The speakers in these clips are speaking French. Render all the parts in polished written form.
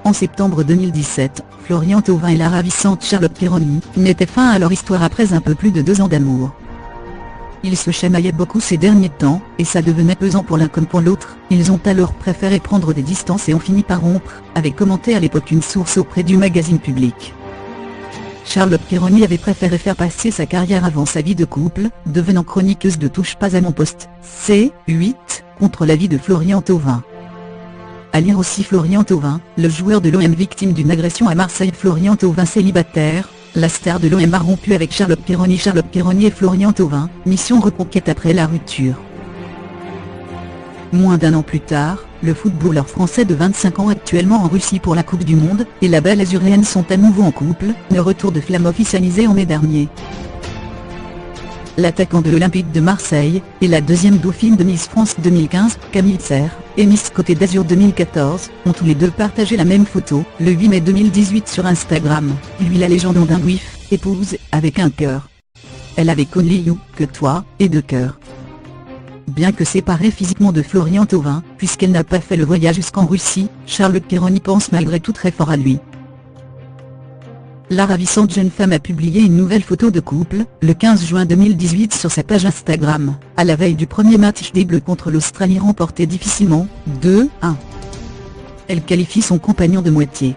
En septembre 2017, Florian Thauvin et la ravissante Charlotte Pironi mettaient fin à leur histoire après un peu plus de 2 ans d'amour. Ils se chamaillaient beaucoup ces derniers temps, et ça devenait pesant pour l'un comme pour l'autre. Ils ont alors préféré prendre des distances et ont fini par rompre, avait commenté à l'époque une source auprès du magazine Public. Charlotte Pironi avait préféré faire passer sa carrière avant sa vie de couple, devenant chroniqueuse de Touche pas à mon poste, C8, contre la vie de Florian Thauvin. À lire aussi Florian Thauvin, le joueur de l'OM victime d'une agression à Marseille. Florian Thauvin célibataire, la star de l'OM a rompu avec Charlotte Pironi. Charlotte Pironi et Florian Thauvin, mission reconquête après la rupture. Moins d'un an plus tard, le footballeur français de 25 ans actuellement en Russie pour la Coupe du Monde, et la belle azuréenne sont à nouveau en couple, le retour de flamme officialisé en mai dernier. L'attaquant de l'Olympique de Marseille, et la deuxième dauphine de Miss France 2015, Camille Serre, et Miss Côte d'Azur 2014, ont tous les deux partagé la même photo, le 8 mai 2018 sur Instagram. Lui la légende d'Inguif, épouse, avec un cœur. Elle avait Only You, que toi, et 2 cœurs. Bien que séparée physiquement de Florian Thauvin, puisqu'elle n'a pas fait le voyage jusqu'en Russie, Charlotte Pironi pense malgré tout très fort à lui. La ravissante jeune femme a publié une nouvelle photo de couple, le 15 juin 2018 sur sa page Instagram, à la veille du premier match des Bleus contre l'Australie remporté difficilement, 2-1. Elle qualifie son compagnon de moitié.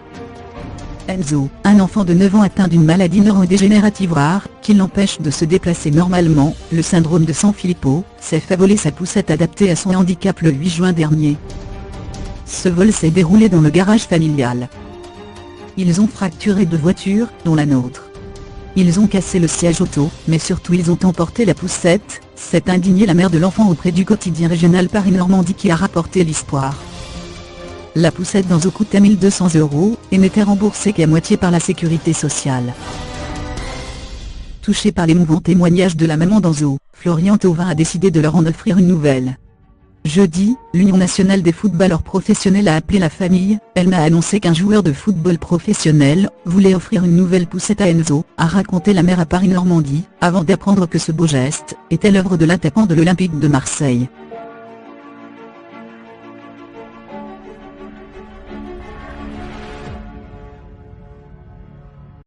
Enzo, un enfant de 9 ans atteint d'une maladie neurodégénérative rare, qui l'empêche de se déplacer normalement, le syndrome de Sanfilippo, s'est fait voler sa poussette adaptée à son handicap le 8 juin dernier. Ce vol s'est déroulé dans le garage familial. Ils ont fracturé 2 voitures, dont la nôtre. Ils ont cassé le siège auto, mais surtout ils ont emporté la poussette, s'est indignée la mère de l'enfant auprès du quotidien régional Paris-Normandie qui a rapporté l'histoire. La poussette d'Enzo coûtait 1 200 €, et n'était remboursée qu'à moitié par la sécurité sociale. Touché par l'émouvant témoignage de la maman d'Enzo, Florian Thauvin a décidé de leur en offrir une nouvelle. Jeudi, l'Union nationale des footballeurs professionnels a appelé la famille. Elle m'a annoncé qu'un joueur de football professionnel voulait offrir une nouvelle poussette à Enzo, a raconté la mère à Paris-Normandie, avant d'apprendre que ce beau geste était l'œuvre de l'attaquant de l'Olympique de Marseille.